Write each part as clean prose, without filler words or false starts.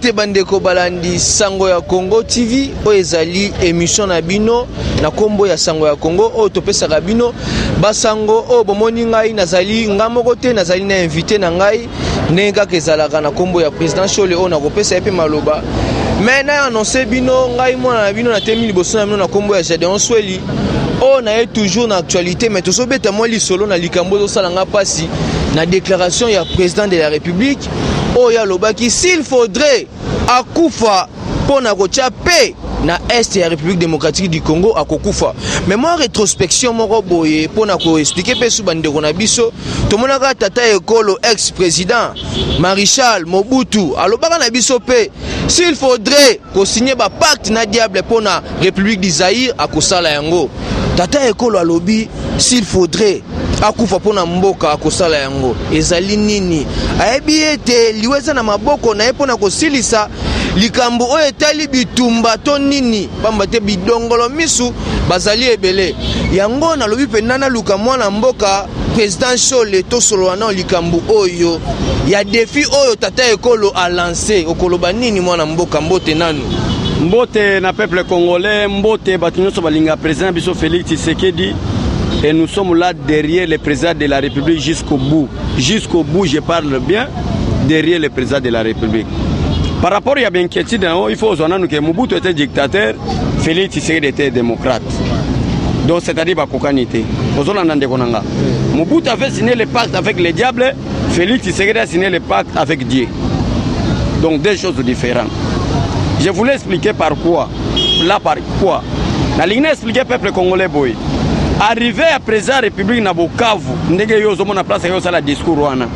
te bandeko balandi Sango ya Congo TV ezali émission na bino na kombo ya Sango ya Congo topesa bino basango bomoni ngai nazali ngamoko te nazali na invité na ngai nenga kezalaka na kombo ya président Chole na kopesa epe maloba mais na annoncer bino ngai mwana na bino na temi liboso na bino na kombo ya Gedeon Sweli na est toujours na actualité mais toso beta moi li solo na likambo zo sala nga pasi na déclaration ya président de la République ya lobaki s'il faudrait akufa pona kocha pe na est ya République démocratique du Congo akokufa mais moi rétrospection moko boye pona ko expliquer pe su bandeko na biso tomonaka tata ekolo ex président Marichal Mobutu alobaka na biso pe s'il faudrait ko signer ba pacte na diable pona République du Zaïre akosala yango tata ekolo alobi s'il faudrait akufa pona mboka akosala yango ezali nini ayebi ete liweza na maboko na epona kosilisa likambo oyo etali bitumba to nini pamba te bidongolo misu bazali ebele yango na lobi penda na luka mwana mboka président Chole to solo na likambo oyo ya défi oyo tata ekolo a lancé okoloba nini mwana mboka mbote nanu mbote na peuple congolais mbote batunyoso balinga président biso Félix Tshisekedi et nous sommes là derrière le président de la République jusqu'au bout. Jusqu'au bout, je parle bien, derrière le président de la République. Par rapport à l'inquiétude, il faut dire que Mobutu était dictateur, Félix Tshisekedi était démocrate. Donc c'est-à-dire Bakokanité. Mobutu avait signé le pacte avec le diable, Félix Tshisekedi a signé le pacte avec Dieu. Donc deux choses différentes. Je voulais expliquer par quoi. Là par quoi. La ligne expliquer peuple congolais boy. Arrivé à président République na Bukavu, ndenge yo zomo na place yo sala discours wana.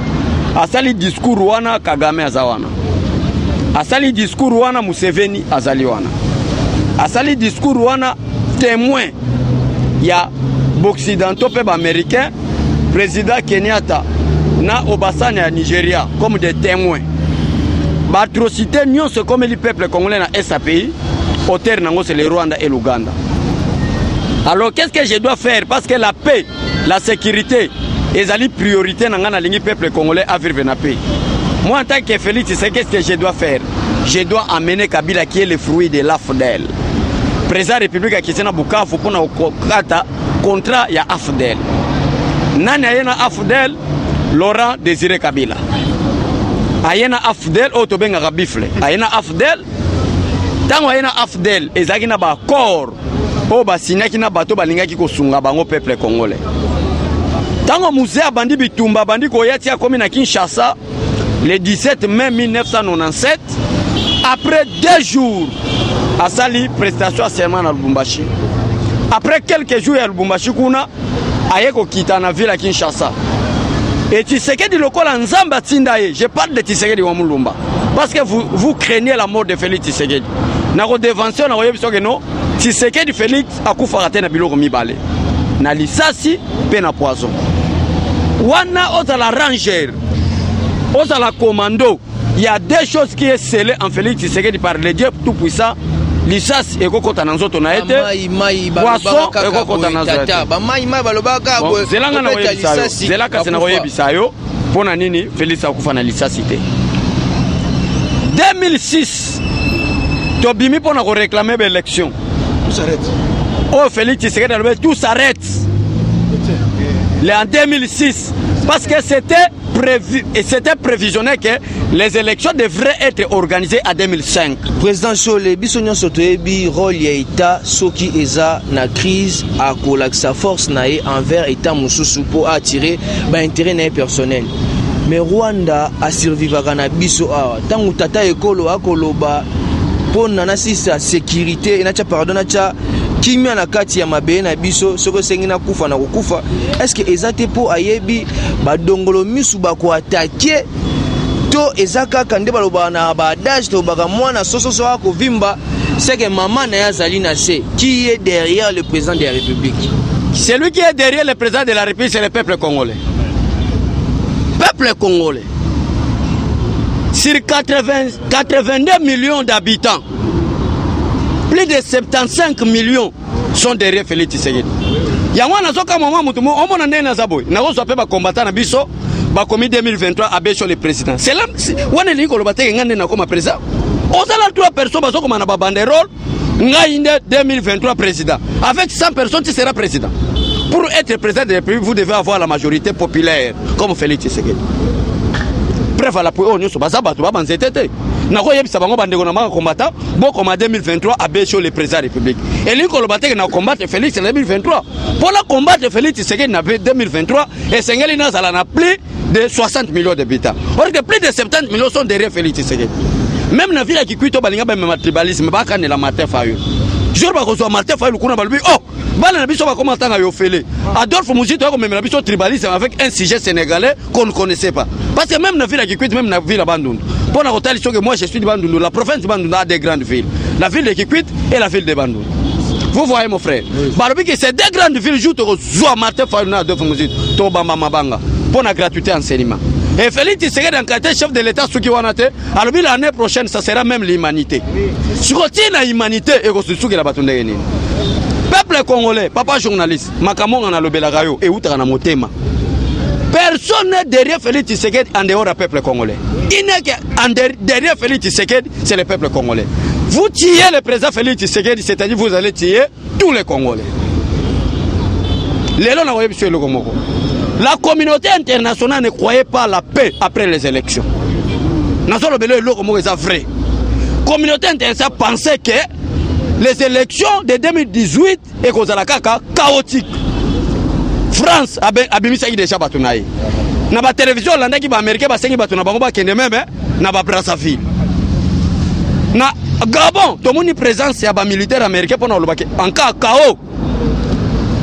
Asali discours wana Kagame azawana. Asali discours wana Museveni azali wana. Asali discours wana témoin ya occidentaux pe américain président Kenyatta na Obasanjo ya Nigeria comme des témoins. Ba atrocité nyonso comme le peuple congolais na SAPI, auteur nango c'est le Rwanda et l'Ouganda. Alors qu'est-ce que je dois faire? Parce que la paix, la sécurité, est la priorité dans le peuple congolais à vivre la paix. Moi en tant que Félix, c'est qu'est-ce que je dois faire? Je dois amener Kabila qui est le fruit de l'AFDEL. Président de la République qui est à Bukavu pour un contrat il y a AFDEL. Nani ayena AFDEL? Laurent Désiré Kabila. Ayena AFDEL otobenga rabifle. Ayena AFDEL. Tant ayena AFDEL, ezakina ba accord. O basinaki na bato balingaki kosunga bango peuple congolais. Tango musée bandi bitumba bandi koyati a komi na Kinshasa le 17 mai 1997 après 2 jours asali prestation serment na Lubumbashi. Après quelques jours à Lubumbashi kuna ayeko kita na ville à Kinshasa. Et Tshisekedi lokola nzamba tindaye, je parle de Tshisekedi wa Mulumba parce que vous craignez la mort de Félix Tshisekedi. Na redevance na oyebiso ke no Tshisekedi Félix akufa na biloko mibale na lisasi pe na poison wana oza la ranger oza la commando. Il y a deux choses qui est scellées en Félix Tshisekedi par le Dieu tout puissant. Lisasi ekokota na nzoto na ete poisson ekokota na nzoto ba mai balobaka bo zelanga na oyebisayo zelaka sena oyebisayo pona nini Félix akufa na lisasi te. 2006 tobimi pona ko réclamer l'élection. Tout s'arrête. Oh Félix Tshisekedi, tout s'arrête. En 2006, parce que c'était prévu et c'était prévisionné que les élections devraient être organisées en 2005. Président Chole, bisonyo sotoyebi rôle ya État soki eza na crise a kolaksa force nae envers État mususu pour attirer ba intérêt nae personnel. Mais Rwanda a survivaka na biso awa. Tangu tata ekolo akoloba pona na sisa sécurité na cha pardon na cha kimia na kati ya mabe na biso soko sengi na kufa na kokufa. Est-ce que ezate po ayebi ba dongolo misu ba ko attaquer to ezaka kande baloba na ba adage to baka mwana sososo ako vimba c'est que maman na yazali na se qui est derrière le président de la République? Celui qui est derrière le président de la République c'est le peuple congolais. Peuple congolais. Sur 82 millions d'habitants, plus de 75 millions sont derrière Félix Tshisekedi. Yangwa nazoka mama mutu mo omona ndena zaboy. Nakoso pe ba combattant na biso ba komi 2023 abeso le président. C'est là on est liko lo bateke ngande na koma président. On a 3 personnes qui ont un banderole. 2023 président. Avec 100 personnes, tu seras président. Pour être président de la République, vous devez avoir la majorité populaire, comme Félix Tshisekedi. Bref, à la pour nous, sommes à battre, on s'est été. N'a pas eu ça, on a combattant, bon comme en 2023, à Bécho, le président de la République. Et lui, qu'on a combattu Félix en 2023. Pour la combattre Félix Tshisekedi en 2023, et Senghel Inaz a plus de 60 millions d'habitants. Or que plus de 70 millions sont derrière Félix Tshisekedi. Même dans la ville qui cuit au balinga, même le tribalisme, pas quand la Martin Fayou. Je ne sais pas si Martin Fayou, qu'on a balbu, oh, Bala Nabiso va commencer à Yofele. Adolphe Mouzito a même la tribalisme avec un sujet sénégalais qu'on ne connaissait pas. Parce que même dans la ville qui cuit, même dans la ville à Bandung. Pour la rotation que moi je suis de Bandung, la province de Bandung a des grandes villes. La ville de Kikwit et la ville de Bandung. Vous voyez mon frère. Balobi que ces 2 grandes villes jouent au Zoa Martin Fayou, Adolphe Mouzito, Tobamba Mabanga, pour la gratuité enseignement. Et Félix Tshisekedi en qualité chef de l'État, ce qui va naître, alors l'année prochaine, ça sera même l'humanité. Si on tient l'humanité, et qu'on se soucie la bâtonne de peuple congolais, papa journaliste, Makamon en a le Belagayo et Outra en a motema. Personne n'est derrière Félix Tshisekedi en dehors du peuple congolais. Il n'est que derrière Félix Tshisekedi, c'est le peuple congolais. Vous tuez le président Félix Tshisekedi, c'est-à-dire vous allez tuer tous les Congolais. Les lois le Komoko. La communauté internationale ne croyait pas à la paix après les élections. La communauté internationale pensait que les élections de 2018 étaient chaotiques. France a mis déjà batunaï. Na ba télévision landa ki ba américain ba sengi batuna bango ba kende même na ba Brazzaville. Na Gabon to moni présence ya ba militaire américain pona lobake en cas chaos.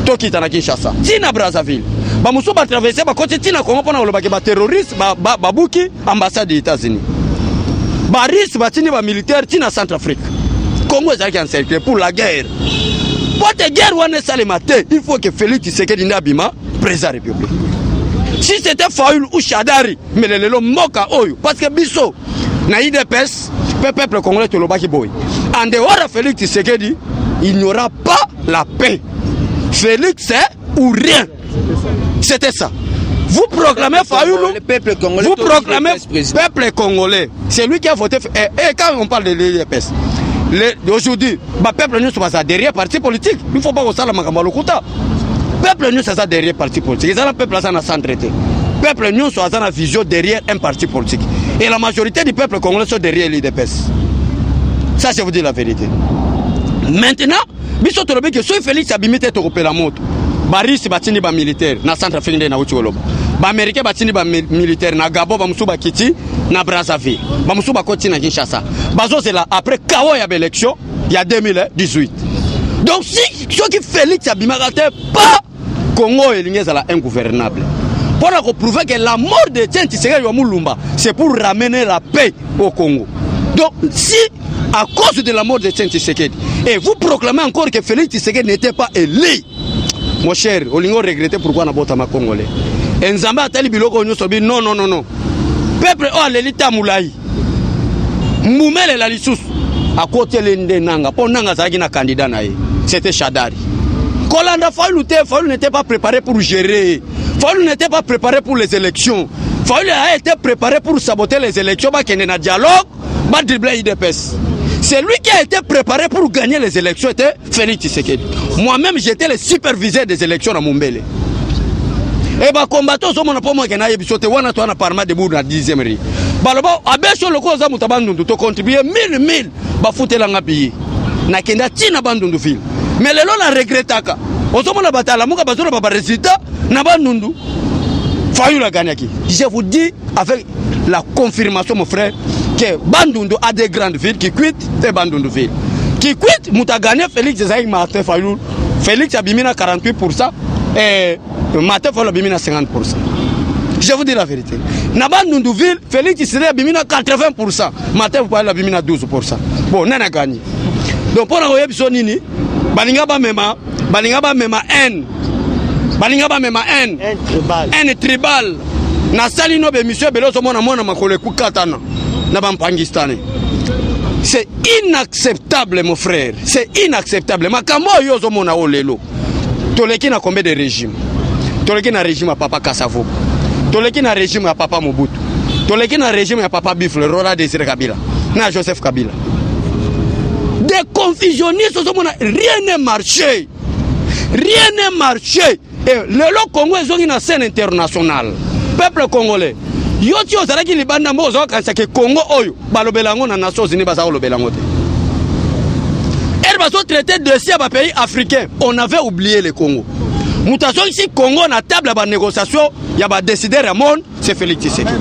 Toki tana Kinshasa. Tina Brazzaville. Ba muso ba traverser ba côté tina Congo pona lobake ba terroriste ba buki ambassade des États-Unis. Ba risque ba tini ba militaire tina Centrafrique. Congo est encerclé pour la guerre. Pour la guerre, il faut que Félix Tshisekedi n'abima président de la République. Si c'était Fayoul ou Chadari, mais le moka oyo, parce que biso, na IDPS, le peuple congolais te l'obaki boy. En dehors de Félix Tshisekedi, il n'y aura pas la paix. Félix c'est ou rien. C'était ça. Vous proclamez Fayoul, vous proclamez peuple congolais. C'est lui qui a voté. Et quand on parle de l'IDPS, aujourd'hui, le peuple nous sommes derrière parti politique. Il ne faut pas que ça la makamalokuta. Peuple nous sommes derrière parti politique. Le peuple a sans traité. Peuple nous sommes en vision derrière un parti politique. Et la majorité du peuple congolais sont derrière l'IDPS. Ça, je vous dis la vérité. Maintenant, biso tolobi que soit Félix abimite to kopela moto. Baris batini ba militaire na Centrafrique na Ucholoba. Ba américain batini ba militaire na Gabon ba musuba kiti na Brazzaville. Ba musuba koti na Kinshasa. Bazo c'est là après chaos ya élection il y a 2018. Donc si ceux qui Félix abimate pas Congo est ingouvernable. Pour prouver que la mort de Tiens Tshisekedi wa Mulumba c'est pour ramener la paix au Congo. Donc si à cause de la mort de Tiens Tshisekedi et vous proclamez encore que Félix Tshisekedi n'était pas élu, mon cher, Olingo regrettait pourquoi on a voté ma Congolais. Et Nzamba a tali biloko nyosobi non. Peuple o alelita moulai. Moumele la lissus à côté l'ende nanga pour nanga zagi na candidat nae. C'était Chadari. Kolanda Fayoul n'était pas préparé pour gérer. Fayoul n'était pas préparé pour les élections. Fayoul a été préparé pour saboter les élections, ba kende na dialogue, ba dribbler IDPS. C'est lui qui a été préparé pour gagner les élections, c'était Félix Tshisekedi. Moi-même, j'étais le superviseur des élections à Mumbele. Et bah combattant sur mon pomme qui n'a pas sauté, on a toi parma de bout dans 10e rue. Baloba abesso le cause mutabandu to contribuer 1000 ba fouter la ngapi. Na kenda tina bandundu fil. Mais le long la regrettaka. Osomo na batala muka bazura ba résultat na bandundu. Fayoul a gagné qui. Je vous dis avec la confirmation mon frère que Bandundu a des grandes villes qui quittent et Bandundu ville. Qui quitte Mouta gagné Félix Tshisekedi Martin Fayoul. Félix a bimina 48% et Martin Fayoul a bimina 50%. Je vous dis la vérité. Na Bandundu ville, Félix Tshisekedi a bimina 80%. Martin Fayoul a bimina 12%. Bon, nana gagné. Donc pour la réaction nini, balinga ba mema N. Balinga ba mema N. N tribal. Na sali no be monsieur beloso mona makole ku katana. C'est inacceptable mon frère, c'est inacceptable. Makamo yozo mona olelo. Toleki na combien de régimes? Toleki na régime à papa Kassavo. Toleki na régime à papa Mobutu. Toleki na régime à papa Bifle Rola Désiré Kabila. na Joseph Kabila. Des confusionnistes, rien n'est marché. Rien n'est marché. Et le Congo est dans la scène internationale. Peuple congolais. Yoti ozalaki libanda mo ozo kanisa ke Congo oyo balobelango na Nations Unies baza lobelango te. Elle va traiter de dossier à pays africains. On avait oublié le Congo. Mutation ici Congo na table de négociation, il y a des décideurs à monde, c'est Félix Tshisekedi.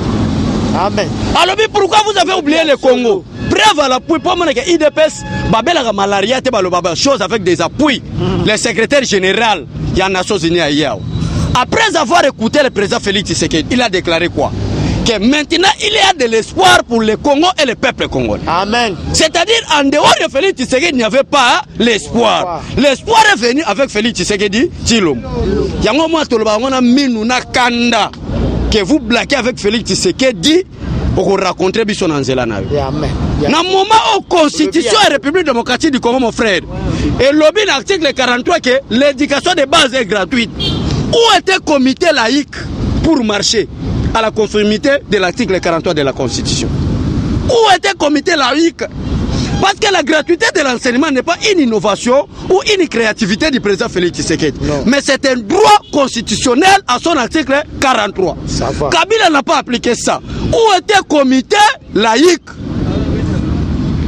Amen. Alors pourquoi vous avez oublié le Congo? Preuve à l'appui pour moi que IDPS babela malaria te balobaba chose avec des appuis. Le secrétaire général il y a Nations Unies hier. Après avoir écouté le président Félix Tshisekedi, il a déclaré quoi? Que maintenant il y a de l'espoir pour le Congo et le peuple congolais. Amen. C'est-à-dire en dehors de Félix Tshisekedi, il n'y avait pas l'espoir. L'espoir est venu avec Félix Tshisekedi, Tshilombo. Yango moi toloba ngona minu na kanda que vous blaquez avec Félix Tshisekedi pour rencontrer biso na nzela na yo. Amen. Na moment où constitution et République démocratique du Congo mon frère. Et lobby l'article 43 que l'éducation de base est gratuite. Où était le comité laïque pour marcher à la conformité de l'article 43 de la Constitution? Où était le comité laïque? Parce que la gratuité de l'enseignement n'est pas une innovation ou une créativité du président Félix Tshisekedi. Mais c'est un droit constitutionnel à son article 43. Kabila n'a pas appliqué ça. Où était le comité laïque?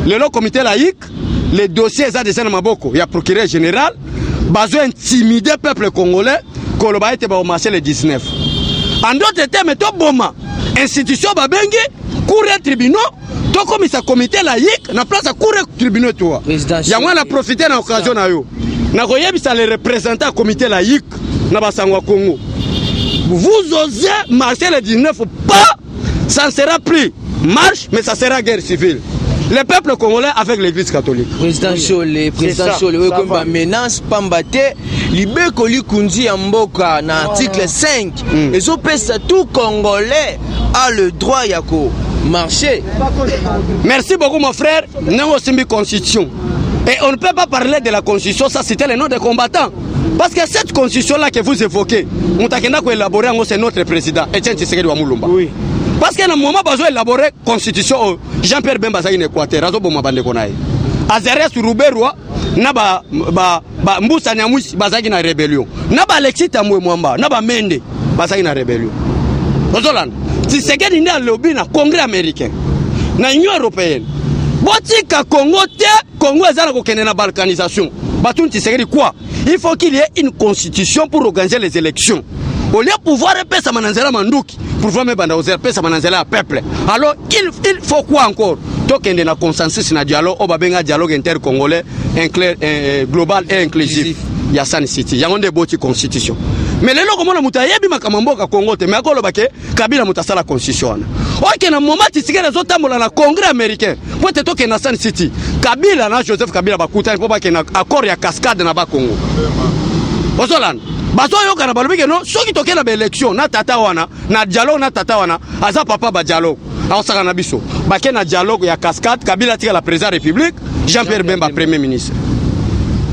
Le comité laïque, les dossiers de Maboko, il y a procureur général, besoin d'intimider le peuple congolais, Koloba était au marché le 19. En d'autres termes, to boma institution babengi cour et tribunal to comme ça comité laïque na place cour et tribunal toi. Ya moi na profiter na occasion na yo. Na koyebisa les représentants comité laïque na basangwa Congo. Vous osez marcher le 19 pas, ça ne sera plus marche mais ça sera guerre civile. Le peuple congolais avec l'église catholique. Président Cholé, oui, comme une menace, Pambate, Libeko Likundi Amboka, dans l'article 5, et ce tout Congolais a le droit de marcher. Merci beaucoup, mon frère. Nous avons une constitution. Et on ne peut pas parler de la constitution, ça c'était le nom des combattants. Parce que cette constitution-là que vous évoquez, c'est notre président, Etienne Tshisekedi wa Mulumba. Oui. Parce qu'à un moment, il a élaboré la constitution Jean-Pierre Bemba en Équateur, Azerès Rouberwa, Naba Mboussa Nyamouis, Bazagi na rébellion. Naba Alexis Tamoué Mwamba, Naba Mende, Bazagi na rébellion. Rozoland, si c'est qu'il y a un lobby dans le Congrès américain, dans l'Union européenne, Botika Congo, Congo est dans la balkanisation. Batoun Tshisekedi quoi? Il faut qu'il y ait une constitution pour organiser les élections. Au lieu de pouvoir répéter ça mananzela mandouki pour voir mes bandes répéter ça mananzela peuple. Alors il faut quoi encore? Donc il y a un consensus na dialogue, on va bien dialogue intercongolais global et inclusif. Il y a ça city. Il y a une bonne constitution. Mais les locaux na mutaye bi makamamboka Congo te mais akolo bake Kabila mutasa la constitution. OK na moment tisikela zotambola na Congrès américain. Pour te toke na Sun City. Kabila na Joseph Kabila bakuta pour bake na accord ya cascade na ba Congo. Ozolan bazo yoka na balobike no soki toke na élection na tata wana na dialogue na tata wana aza papa ba dialogue aosaka na biso bake na dialogue ya cascade Kabila tika la président de la République Jean-Pierre Bemba premier ministre.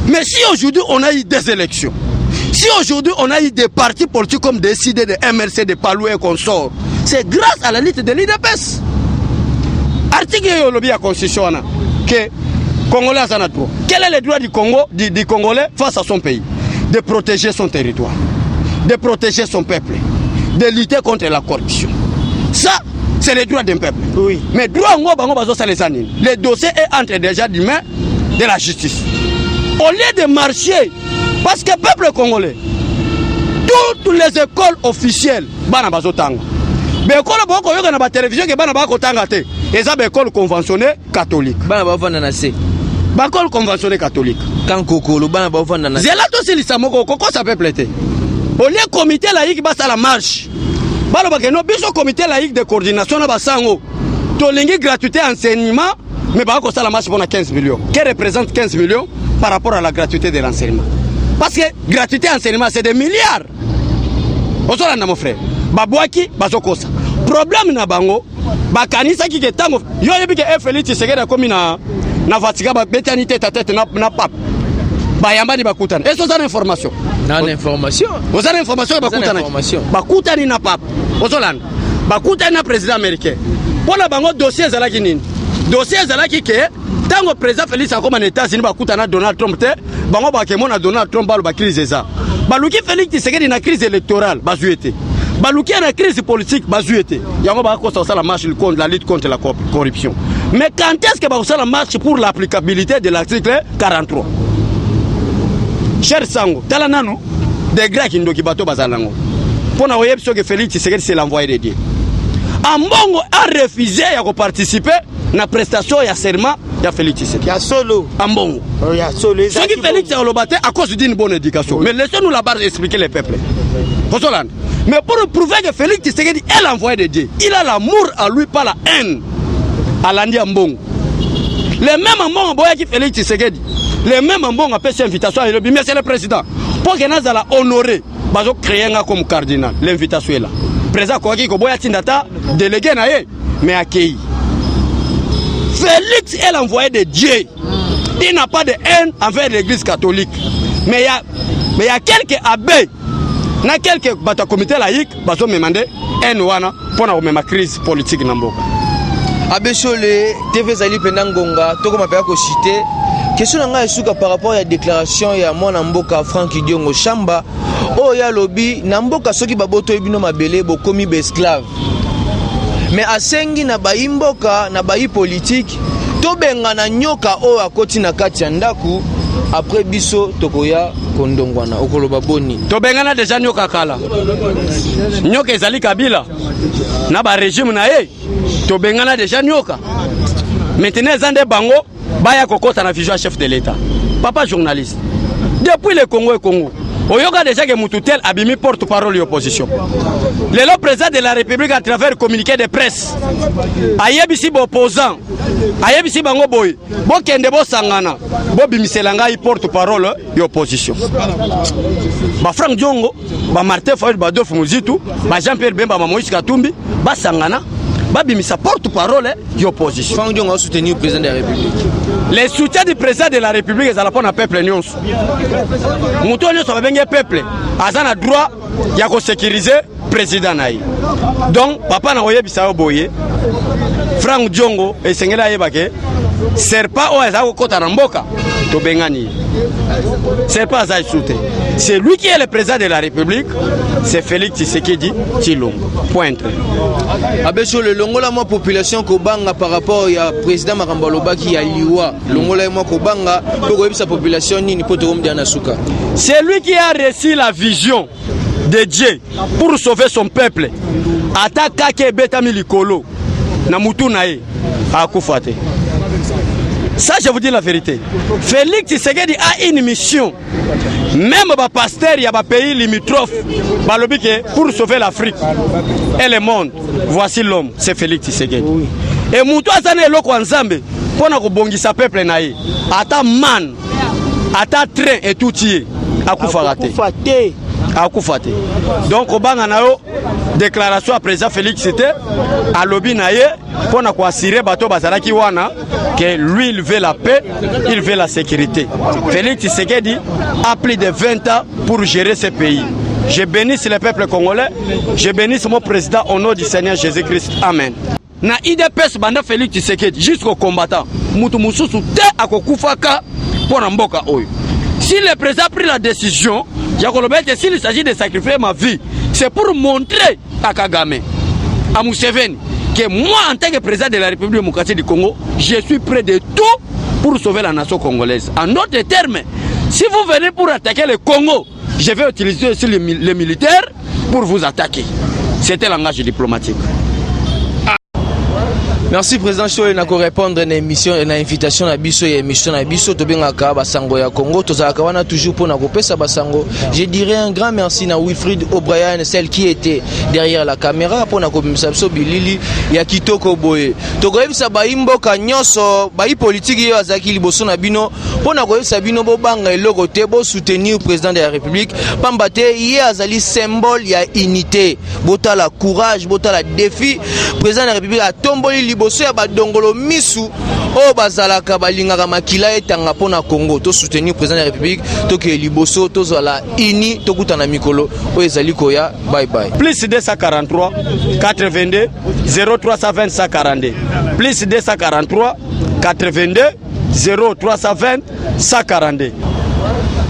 Mais si aujourd'hui on a eu des élections, si aujourd'hui on a eu des partis politiques comme décidé de MRC de Palou et consorts, c'est grâce à la lutte de l'IDPS. Article de la constitution que Congolais a droit. Quel est le droit du Congo, du Congolais face à son pays? De protéger son territoire, de protéger son peuple, de lutter contre la corruption. Ça, c'est le droit d'un peuple. Oui. Mais droit le dossier est entre déjà des mains de la justice. Au lieu de marcher, parce que le peuple congolais, toutes les écoles officielles, bana bazotanga. Mais école boko yoka na ba télévision que bana ba kotanga te. Eza ba école conventionnée catholique. Bana ba vanda na se. Ba école conventionnée catholique. Quand kokolo bana ba vanda na se. Zela to silisa moko koko ça peut plaiter. Au lieu comité laïque basa la marche. Balo ba que no biso comité laïque de coordination na basango. To lingi gratuité enseignement mais ba ko ça la marche pour 15 millions. Qui représente 15 millions par rapport à la gratuité de l'enseignement. Parce que gratuité enseignement c'est des milliards. Ozolanda mon frère. Babwaki bazokosa. Problème na bango bakanisa ki ketango yo yebi ke Félix Tshisekedi komi na Vatican ba betani tête à tête na pape. Bayamba ni bakutana. Est-ce que vous avez information? Dans l'information. Vous avez information bakutana. Bakutani na pape. Ozolanda. Bakutani na président américain. Pour la bango dossier zalaki nini? dossier ezalaki ke tango président Félix akoma na États-Unis bakutana Donald Trump te bango bakemona Donald Trump balo ba crise eza baluki Félix Tshisekedi na crise électorale bazuete baluki na crise politique bazuete yango bakosa la marche contre la lutte contre la corruption. Mais quand est-ce que bakosa la marche pour l'applicabilité de l'article 43? Cher Sango tala nano des Grecs ndoki bato bazalango pona oyebso que Félix Tshisekedi c'est l'envoyé de Dieu. Ambongo a refusé de participer à la prestation et à serment de Félix Tshisekedi. Il y a solo. Ambongo. Il y a solo. Ce qui Félix a lobaté à cause d'une bonne éducation. Mais laissez-nous la-bas expliquer les peuples. Mais pour prouver que Félix Tshisekedi est l'envoyé de Dieu, il a l'amour à lui, pas la haine à l'Andi Ambongo. Les mêmes Ambongo qui Félix Tshisekedi, les mêmes Ambongo appellent cette invitation à l'État. Mais c'est le président. Pour que nous allons honorer, nous allons créer comme cardinal. L'invitation est là. Président Kouaki Koboya Tindata, délégué naé, mais accueilli. Félix est l'envoyé de Dieu. Il n'a pas de haine envers l'église catholique. Mais il y a quelques abbés, il y a quelques comités laïcs, qui ont demandé haine pour la crise politique. Abbé Cholé, TV Zali Penangonga, tout comme appelle cité. Question par rapport à la déclaration ya mwana mboka Franck Idiongo Chamba o ya lobby na mboka soki baboto ebino mabele bokomi be esclave mais asengi na bayi mboka na bayi politique to benga na nyoka o akoti na kati ya ndaku après biso tokoya kondongwana okoloba boni to benga na déjà nyoka kala nyoka ezali Kabila na ba régime na ye to benga na déjà nyoka maintenant zande bango Baya Kokota na vision chef de l'État. Papa journaliste. Depuis le Congo et Congo, Oyoga déjà que Moutoutel a mis porte-parole de l'opposition. Le président de la République à travers le communiqué de presse. Ayebisi opposant. Ayebisi bango boy. Bo kende bo sangana. Bo bimiselanga i porte-parole de l'opposition. Ba Franck Diongo, ba Martin Fayol, ba Adolphe Muzitu, ba Jean-Pierre Bemba, ba Moïse Katumbi, ba sangana. Babi sa porte-parole de l'opposition. Franck Diongo a soutenu le président de la République. Les soutiens du président de la République, ils ont peuple nyons. Mouton nyons sont bien peuple. Ils ont le droit de sécuriser le président. Donc, papa n'a pas bisa boye. Franck Diongo et Sengela Yebake, serpa o ezako kota na mboka to bengani. Serpa za soutien. C'est lui qui est le président de la République, c'est Félix Tshisekedi Tshilombo. Point. Abeso le longola mo population ko banga par rapport ya président Makambo Lobaki ya liwa. Longola mo ko banga pour que sa population ni poto komdia na suka. C'est lui qui a reçu la vision de Dieu pour sauver son peuple. Ataka ke betami likolo na mutu nae akufate. Ça, je vous dis la vérité. Félix Tshisekedi a une mission. Même les pasteurs, il y a des pays limitrophes pour sauver l'Afrique et le monde. Voici l'homme, c'est Félix Tshisekedi. Et Moutou Azane Loko Nzambe, pour nous bongi sa peuple naïe. Ata man, ata train et tout y est. Akufate. Donc, au Banganayo, déclaration à président Félix c'était à lobby naïe pour nous assurer bateau bazalaki wana que lui il veut la paix, il veut la sécurité. Félix Tshisekedi a plus de 20 ans pour gérer ce pays. Je bénis le peuple congolais, je bénis mon président au nom du Seigneur Jésus-Christ. Amen. Na IDPS banda Félix Tshisekedi jusqu'au combattant. Mutu mususu te akokufaka pour mboka oyo. Si le président a pris la décision, s'il s'agit de sacrifier ma vie, c'est pour montrer à Kagame, à Museveni, que moi, en tant que président de la République démocratique du Congo, je suis prêt de tout pour sauver la nation congolaise. En d'autres termes, si vous venez pour attaquer le Congo, je vais utiliser aussi les militaires pour vous attaquer. C'était le langage diplomatique. Merci président Cholé na ko répondre na émission na invitation na biso et émission na biso to bengaka basango ya Congo tozalaka wana toujours pour na kopesa basango. Je dirais un grand merci na Wilfried O'Brien, celle qui était derrière la caméra pour na komisa biso bilili ya kitoko boye. To koyebisa baimboka nyonso bayi politique yo azaki liboso na bino pour na koyebisa bino bo banga eloko te bo soutenir président de la République pambate ye azali symbole ya unité. Botala courage, botala défi président de la République a tomboli liboso ya badongolo misu o bazalaka balingaka makila etanga pona Congo to soutenir président de la République to ke liboso to zola ini to kutana mikolo o ezali koya. Bye bye. Plus 243 82 0320 142 plus 243 82 0320 142.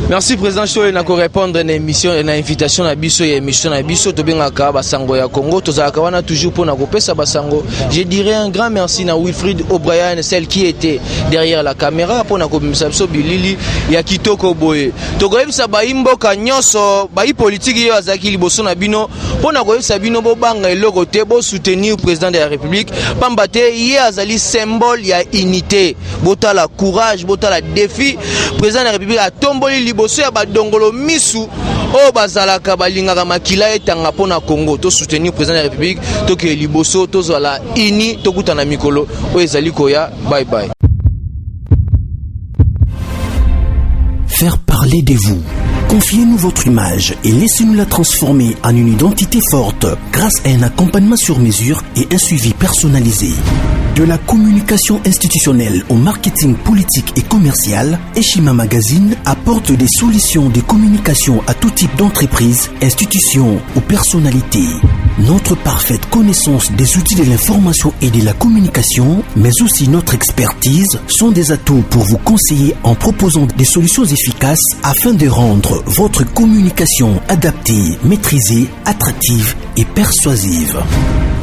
Merci président Choé na ko répondre na émission na invitation na biso ya émission na biso to bengaka basango ya Congo tozalaka wana toujours pour na kopesa basango. Je dirais un grand merci na Wilfried O'Brien, celle qui était derrière la caméra pour na komisa biso bilili ya kitoko boye. To koyebisa ba imboka nyonso ba politique yo azaki liboso na bino pour na koyebisa bino bo banga eloko te bo soutenir président de la République pambate ye azali symbole ya unité. Botala courage, botala défi président de la République a tomboli liboso ya badongolo misu o bazalaka balingaka makila etanga pona Congo to soutenir président de la République to ke liboso to zola ini to kutana mikolo o ezali koya. Bye bye. Faire parler de vous. Confiez-nous votre image et laissez-nous la transformer en une identité forte grâce à un accompagnement sur mesure et un suivi personnalisé. De la communication institutionnelle au marketing politique et commercial, Eshima Magazine apporte des solutions de communication à tout type d'entreprise, institutions ou personnalités. Notre parfaite connaissance des outils de l'information et de la communication, mais aussi notre expertise, sont des atouts pour vous conseiller en proposant des solutions efficaces afin de rendre votre communication adaptée, maîtrisée, attractive et persuasive.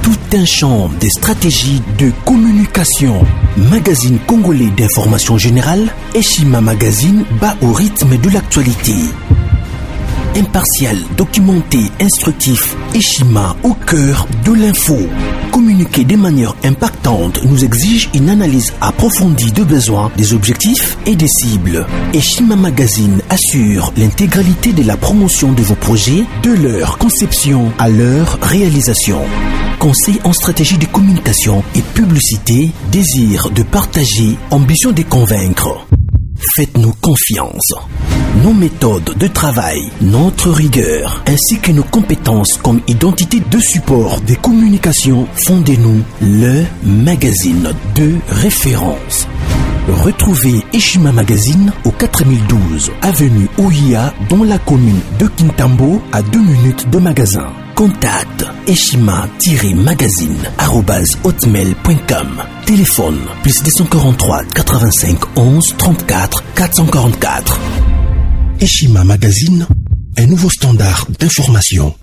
Tout un champ de stratégies de communication. Magazine congolais d'information générale, Eshima Magazine bat au rythme de l'actualité. Impartial, documenté, instructif, Eshima au cœur de l'info. Communiquer de manière impactante nous exige une analyse approfondie de besoins, des objectifs et des cibles. Eshima Magazine assure l'intégralité de la promotion de vos projets, de leur conception à leur réalisation. Conseil en stratégie de communication et publicité, désir de partager, ambition de convaincre. Faites-nous confiance. Nos méthodes de travail, notre rigueur, ainsi que nos compétences comme identité de support des communications font de nous le magazine de référence. Retrouvez Eshima Magazine au 4012 avenue Ouya dans la commune de Kintambo à 2 minutes de magasin. Contact eshima-magazine@hotmail.com. Téléphone plus 243 85 11 34 444. Eshima Magazine, un nouveau standard d'information.